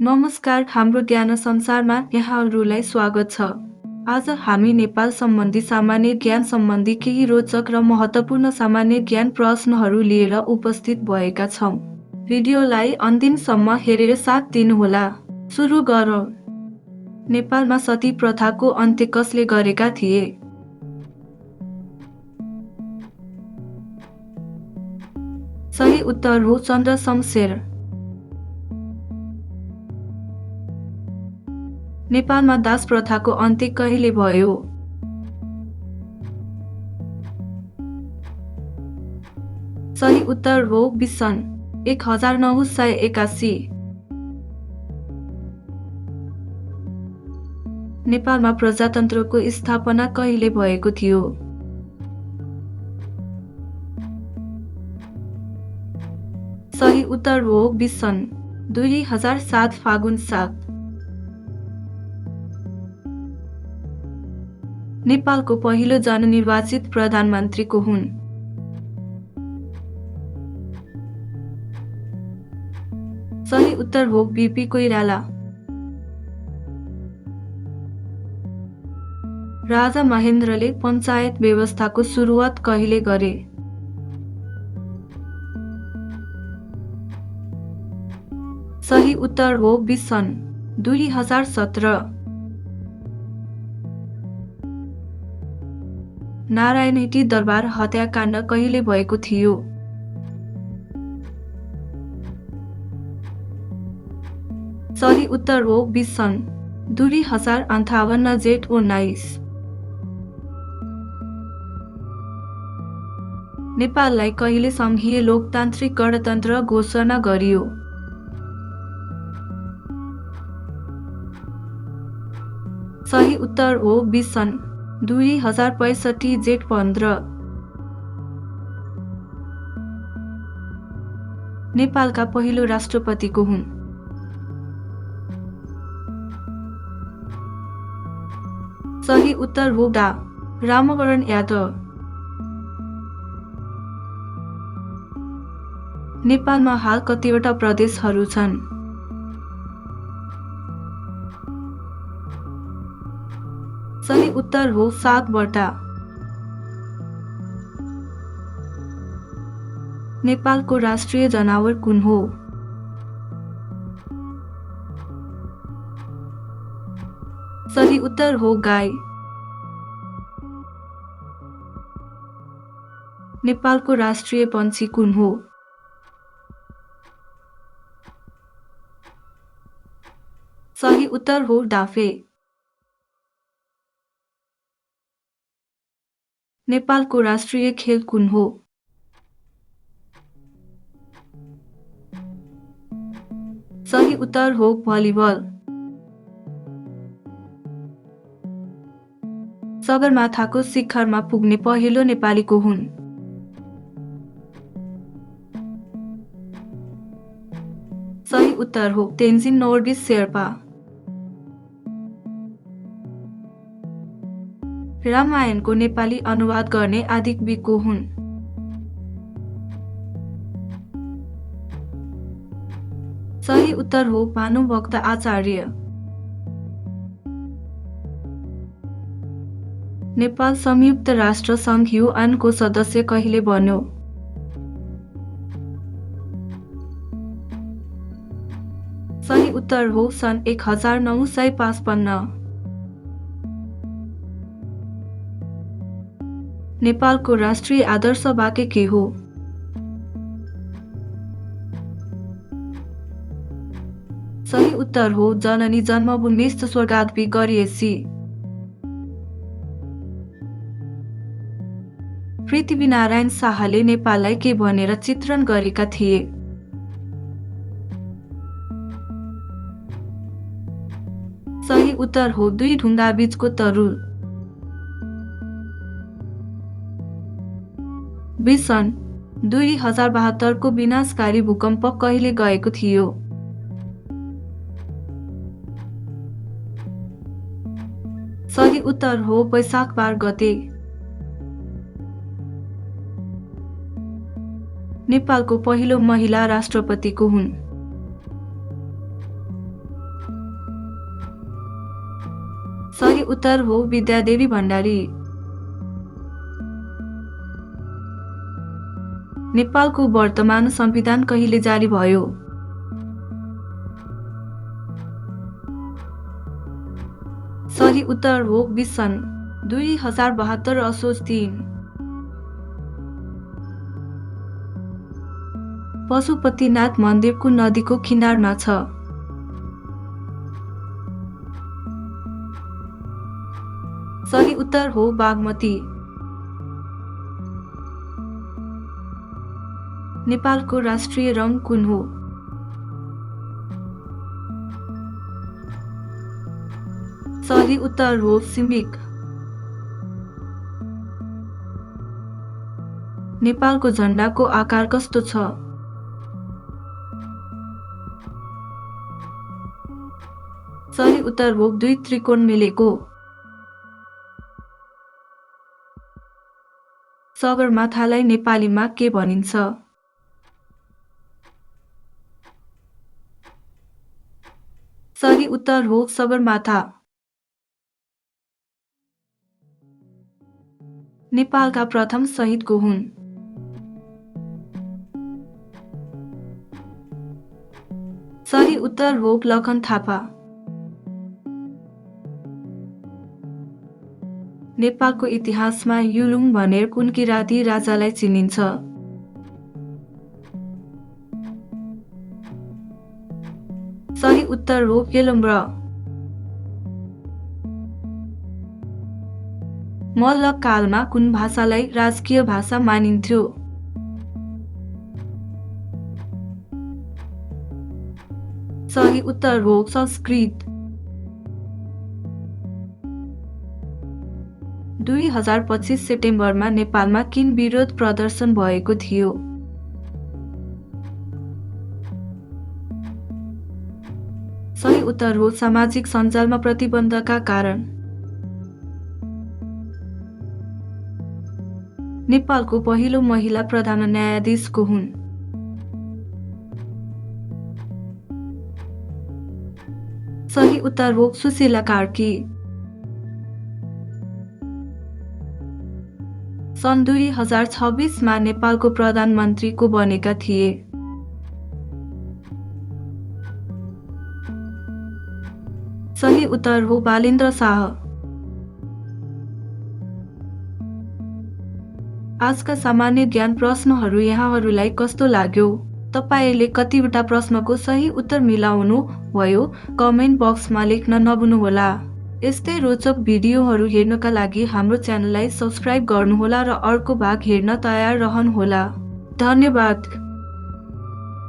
नमस्कार, हाम्रो ज्ञान संसारमा यहाँहरूलाई स्वागत छ। आज हामी नेपाल सम्बन्धी सामान्य ज्ञान सम्बन्धी केही रोचक र महत्त्वपूर्ण सामान्य ज्ञान प्रश्नहरू लिएर उपस्थित भएका छौँ। भिडियोलाई अन्तिमसम्म हेरेर साथ दिनुहोला। सुरु गरौँ। नेपालमा सती प्रथाको अन्त्य कसले गरेका थिए? सही उत्तर हो चन्द्र शमशेर। नेपालमा दास प्रथाको अन्त्य कहिले भयो? सही उत्तर हो सन् 1981। नेपालमा प्रजातन्त्रको स्थापना कहिले भएको थियो? सही उत्तर हो सन् 2007 फागुन 7। नेपालको पहिलो जननिर्वाचित प्रधानमन्त्री को हुन्? सही उत्तर हो बीपी कोइराला। राजा महेन्द्रले पञ्चायत व्यवस्थाको सुरुवात कहिले गरे? सही उत्तर हो सन् 2017। नारायणहिटी दरबार हत्याकाण्ड कहिले भएको थियो? सही उत्तर हो सन् 2058 जेठ 19। नेपाललाई कहिले संघीय लोकतान्त्रिक गणतन्त्र घोषणा गरियो? सही उत्तर हो सन् 2065 जेठ 15। नेपालका पहिलो राष्ट्रपति को हुन्? सही उत्तर हो डा रामवरण यादव। नेपालमा हाल कतिवटा प्रदेशहरू छन्? सही उत्तर हो 7 वटा। नेपालको राष्ट्रिय जनावर कुन हो? सही उत्तर हो गाई। नेपालको राष्ट्रिय पक्षी कुन हो? सही उत्तर हो डाफे। नेपालको राष्ट्रिय खेल कुन हो? सही उत्तर हो भलिबल। सगरमाथाको शिखरमा पुग्ने पहिलो नेपाली को हुन्? सही उत्तर हो तेन्जिङ नोर्गे शेर्पा। रामायणको नेपाली अनुवाद गर्ने आदिकवि को हुन्? सही उत्तर हो भानुभक्त आचार्य। नेपाल संयुक्त राष्ट्र सङ्घ UN को सदस्य कहिले बन्यो? सही उत्तर हो सन् 1955। नेपालको राष्ट्रिय आदर्श वाक्य के हो? सही उत्तर हो जननी जन्मभूमिस्थ स्वर्गाद्वी गरिएसी। पृथ्वीनारायण शाहले नेपाललाई के भनेर चित्रण गरेका थिए? सही उत्तर हो दुई ढुङ्गा बीचको तरुल। सन् 2072 को विनाशकारी भूकम्प कहिले गएको थियो? सही उत्तर हो वैशाख 12 गते। नेपालको पहिलो महिला राष्ट्रपति को हुन्? सही उत्तर हो विद्यादेवी भण्डारी। नेपालको वर्तमान संविधान कहिले जारी भयो? सही उत्तर हो सन् 2072 असोज 3। पशुपतिनाथ मन्दिर कुन नदीको किनारमा छ? सही उत्तर हो बागमती। नेपालको राष्ट्रिय रङ कुन हो? सही उत्तर हो सिम्बिक। नेपालको झण्डाको आकार कस्तो छ? सही उत्तर हो 2 त्रिकोण मिलेको। सगरमाथालाई नेपालीमा के भनिन्छ? सही उत्तर हो सगरमाथा। नेपालका प्रथम शहीद को हुन्? सही उत्तर हो लखन थापा। नेपालको इतिहासमा युलुङ भनेर कुन किराँती राजालाई चिनिन्छ? सही उत्तर हो केलुम्र। मल्लकालमा कुन भाषालाई राजकीय भाषा मानिन्थ्यो? सही उत्तर हो संस्कृत। 2025 सेप्टेम्बरमा नेपालमा किन विरोध प्रदर्शन भएको थियो? सही उत्तर हो सामाजिक सञ्जालमा प्रतिबन्धका कारण। नेपालको पहिलो महिला प्रधान न्यायाधीश को हुन्? सही उत्तर हो सुशीला कार्की। सन् 2026 मा नेपालको प्रधानमन्त्री को बनेका थिए? सही उत्तर हो बालेन्द्र शाह। आजका सामान्य ज्ञान प्रश्नहरू यहाँहरूलाई कस्तो लाग्यो? तपाईले कतिवटा प्रश्नको सही उत्तर मिलाउनु भयो? कमेन्ट बक्समा लेख्न नभुल्नुहोला। यस्तै रोचक भिडियोहरू हेर्नका लागि हाम्रो च्यानललाई सब्स्क्राइब गर्नुहोला र अर्को भाग हेर्न तयार रहनुहोला। धन्यवाद।